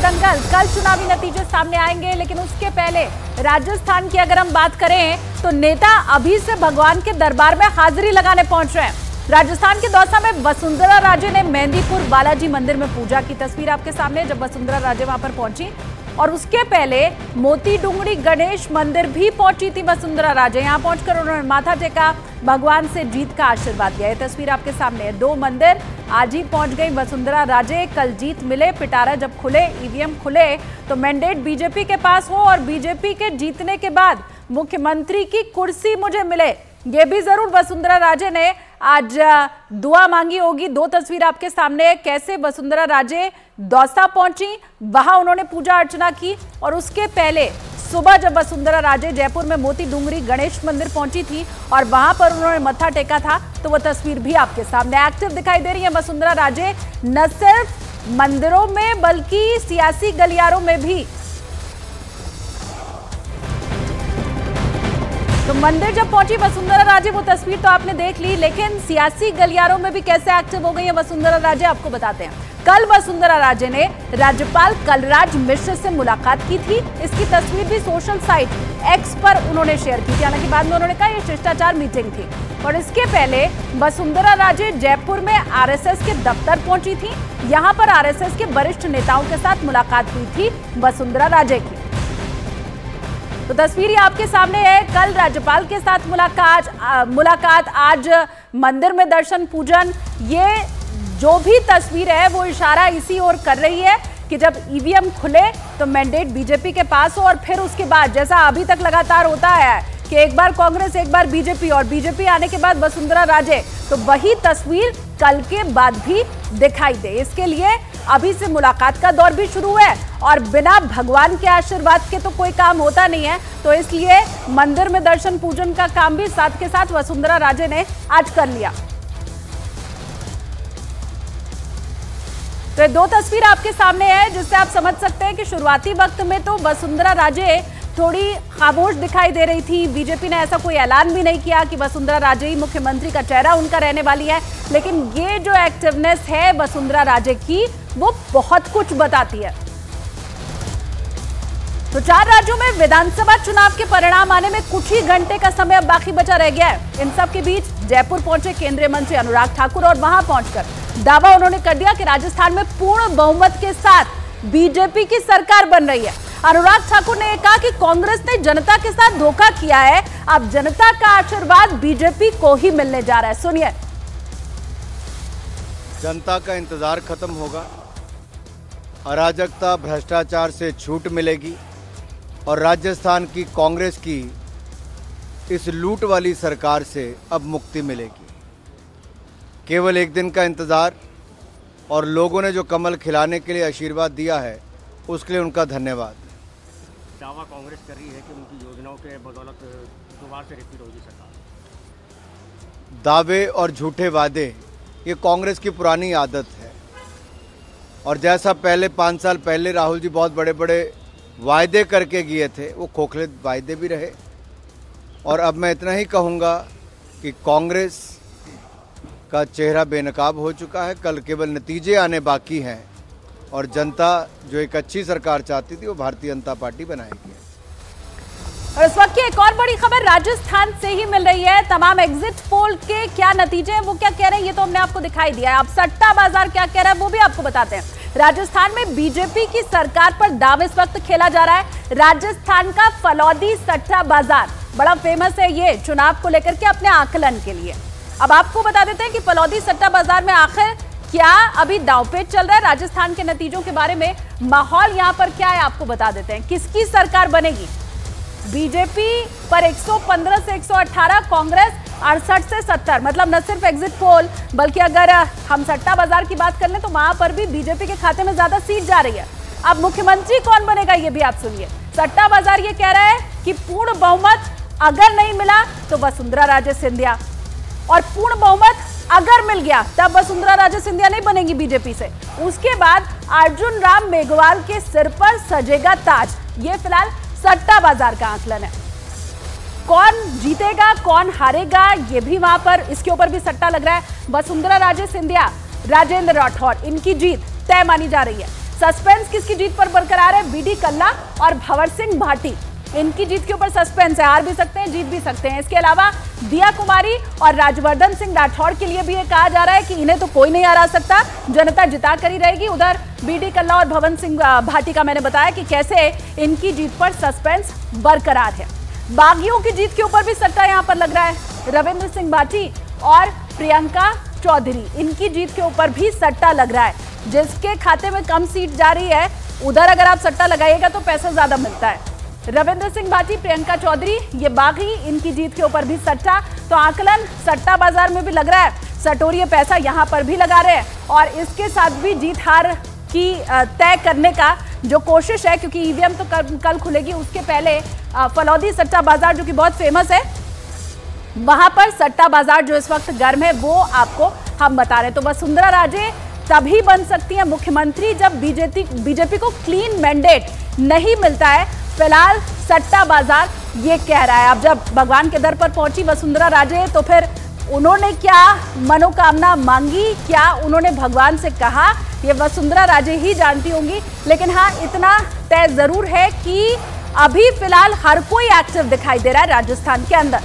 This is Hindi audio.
दंगल, कल चुनावी नतीजे सामने आएंगे, लेकिन उसके पहले राजस्थान की अगर हम बात करें तो नेता अभी से भगवान के दरबार में हाजिरी लगाने पहुंच रहे हैं। राजस्थान के दौसा में वसुंधरा राजे ने मेहंदीपुर बालाजी मंदिर में पूजा की तस्वीर आपके सामने, जब वसुंधरा राजे वहां पर पहुंची। और उसके पहले मोती डूंगरी गणेश मंदिर भी पहुंची थी वसुंधरा राजे। यहां पहुंचकर उन्होंने माथा टेका, भगवान से जीत का आशीर्वाद लिया। ये तस्वीर आपके सामने है। 2 मंदिर आज ही पहुंच गई वसुंधरा राजे। कल जीत मिले, पिटारा जब खुले, ईवीएम खुले तो मैंडेट बीजेपी के पास हो और बीजेपी के जीतने के बाद मुख्यमंत्री की कुर्सी मुझे मिले, ये भी जरूर वसुंधरा राजे ने आज दुआ मांगी होगी। 2 तस्वीर आपके सामने, कैसे वसुंधरा राजे दौसा पहुंची, वहां उन्होंने पूजा अर्चना की। और उसके पहले सुबह जब वसुंधरा राजे जयपुर में मोती डूंगरी गणेश मंदिर पहुंची थी और वहां पर उन्होंने मत्था टेका था, तो वो तस्वीर भी आपके सामने एक्टिव दिखाई दे रही है। वसुंधरा राजे न सिर्फ मंदिरों में बल्कि सियासी गलियारों में भी। तो मंदिर जब पहुंची वसुंधरा राजे, वो तस्वीर तो आपने देख ली, लेकिन सियासी गलियारों में भी कैसे एक्टिव हो गई है वसुंधरा राजे, आपको बताते हैं। कल वसुंधरा राजे ने राज्यपाल कलराज मिश्र से मुलाकात की थी। इसकी तस्वीर भी सोशल साइट एक्स पर उन्होंने शेयर की थी। हालांकि बाद में उन्होंने कहा यह शिष्टाचार मीटिंग थी। और इसके पहले वसुंधरा राजे जयपुर में आरएसएस के दफ्तर पहुंची थी। यहां पर आरएसएस के वरिष्ठ नेताओं के साथ मुलाकात हुई थी वसुंधरा राजे की। तो तस्वीर आपके सामने है, कल राज्यपाल के साथ मुलाकात, आज मंदिर में दर्शन पूजन। ये जो भी तस्वीर है वो इशारा इसी ओर कर रही है कि जब ईवीएम खुले तो मैंडेट बीजेपी के पास हो, और फिर उसके बाद जैसा अभी तक लगातार होता है कि एक बार कांग्रेस एक बार बीजेपी, और बीजेपी आने के बाद वसुंधरा राजे, तो वही तस्वीर कल के बाद भी दिखाई दे। इसके लिए अभी से मुलाकात का दौर भी शुरू है और बिना भगवान के आशीर्वाद के तो कोई काम होता नहीं है, तो इसलिए मंदिर में दर्शन पूजन का काम भी साथ के साथ वसुंधरा राजे ने आज कर लिया। तो 2 तस्वीर आपके सामने है, जिससे आप समझ सकते हैं कि शुरुआती वक्त में तो वसुंधरा राजे थोड़ी खामोश दिखाई दे रही थी। बीजेपी ने ऐसा कोई ऐलान भी नहीं किया कि वसुंधरा राजे ही मुख्यमंत्री का चेहरा उनका रहने वाली है, लेकिन ये जो एक्टिवनेस है वसुंधरा राजे की, वो बहुत कुछ बताती है। तो 4 राज्यों में विधानसभा चुनाव के परिणाम आने में कुछ ही घंटे का समय अब बाकी बचा रह गया है। इन सब के बीच जयपुर पहुंचे केंद्रीय मंत्री अनुराग ठाकुर और वहां पहुंचकर दावा उन्होंने कर दिया कि राजस्थान में पूर्ण बहुमत के साथ बीजेपी की सरकार बन रही है। अनुराग ठाकुर ने कहा कि कांग्रेस ने जनता के साथ धोखा किया है, अब जनता का आशीर्वाद बीजेपी को ही मिलने जा रहा है। सुनिए। जनता का इंतजार खत्म होगा, अराजकता भ्रष्टाचार से छूट मिलेगी और राजस्थान की कांग्रेस की इस लूट वाली सरकार से अब मुक्ति मिलेगी। केवल एक दिन का इंतजार, और लोगों ने जो कमल खिलाने के लिए आशीर्वाद दिया है उसके लिए उनका धन्यवाद। दावा कांग्रेस कर रही है कि उनकी योजनाओं के बदौलत दोबारा से रिपीट होगी सरकार। दावे और झूठे वादे ये कांग्रेस की पुरानी आदत है, और जैसा पहले 5 साल पहले राहुल जी बहुत बड़े बड़े वायदे करके गए थे, वो खोखले वायदे भी रहे। और अब मैं इतना ही कहूँगा कि कांग्रेस का चेहरा बेनकाब हो चुका है। कल केवल नतीजे आने बाकी हैं, और जनता जो एक अच्छी सरकार चाहती थी वो भारतीय जनता पार्टी बनाएगी। और इस वक्त की एक और बड़ी खबर राजस्थान से ही मिल रही है। तमाम एग्जिट पोल के क्या नतीजे हैं, वो क्या कह रहे हैं, ये तो हमने आपको दिखाई दिया है। अब सट्टा बाजार क्या कह रहा है वो भी आपको बताते हैं। राजस्थान में बीजेपी की सरकार पर दाव इस वक्त खेला जा रहा है। राजस्थान का फलौदी सट्टा बाजार बड़ा फेमस है ये चुनाव को लेकर के अपने आकलन के लिए। अब आपको बता देते हैं कि फलौदी सट्टा बाजार में आखिर क्या अभी दांवपेच चल रहा है। राजस्थान के नतीजों के बारे में माहौल यहां पर क्या है आपको बता देते हैं। किसकी सरकार बनेगी? बीजेपी पर 115 से 118, कांग्रेस 68 से 70। मतलब न सिर्फ एग्जिट पोल बल्कि अगर हम सट्टा बाजार की बात कर लें तो वहां पर भी बीजेपी के खाते में ज्यादा सीट जा रही है। अब मुख्यमंत्री कौन बनेगा ये भी आप सुनिए। सट्टा बाजार ये कह रहा है कि पूर्ण बहुमत अगर नहीं मिला तो वसुंधरा राजे सिंधिया, और पूर्ण बहुमत अगर मिल गया तब वसुंधरा राजे सिंधिया नहीं बनेगी बीजेपी से। उसके बाद अर्जुन राम मेघवाल के सिर पर सजेगा ताज। ये फिलहाल सट्टा बाजार का आकलन है। कौन जीतेगा कौन हारेगा ये भी वहां पर इसके ऊपर भी सट्टा लग रहा है। वसुंधरा राजे सिंधिया, राजेंद्र राठौर, इनकी जीत तय मानी जा रही है। सस्पेंस किसकी जीत पर बरकरार है? बीडी कल्ला और भंवर सिंह भाटी, इनकी जीत के ऊपर सस्पेंस है। हार भी सकते हैं, जीत भी सकते हैं। इसके अलावा दिया कुमारी और राजवर्धन सिंह राठौड़ के लिए भी ये कहा जा रहा है कि इन्हें तो कोई नहीं हरा सकता, जनता जिता कर ही रहेगी। उधर बीडी कल्ला और भंवर सिंह भाटी का मैंने बताया कि कैसे इनकी जीत पर सस्पेंस बरकरार है। बागियों की जीत के ऊपर भी सट्टा यहां पर लग रहा है। रविंद्र सिंह भाटी और प्रियंका चौधरी, इनकी जीत के ऊपर भी सट्टा लग रहा है। जिसके खाते में कम सीट जा रही है उधर अगर आप सट्टा लगाइएगा तो पैसा ज्यादा मिलता है। रविंद्र सिंह भाटी, प्रियंका चौधरी, ये बागी, इनकी जीत के ऊपर भी सट्टा। तो आकलन सट्टा बाजार में भी लग रहा है, सटोरिये पैसा यहां पर भी लगा रहे हैं और इसके साथ भी जीत हार की तय करने का जो कोशिश है, क्योंकि ईवीएम तो कल खुलेगी, उसके पहले फलौदी सट्टा बाजार जो कि बहुत फेमस है, वहां पर सट्टा बाजार जो इस वक्त गर्म है वो आपको हम बता रहे हैं। तो वसुंधरा राजे तभी बन सकती है मुख्यमंत्री जब बीजेपी को क्लीन मैंडेट नहीं मिलता है। फिलहाल सट्टा बाजार ये कह रहा है। अब जब भगवान के दर पर पहुंची वसुंधरा राजे तो फिर उन्होंने क्या मनोकामना मांगी, क्या उन्होंने भगवान से कहा, ये वसुंधरा राजे ही जानती होंगी। लेकिन हाँ, इतना तय जरूर है कि अभी फिलहाल हर कोई एक्टिव दिखाई दे रहा है राजस्थान के अंदर।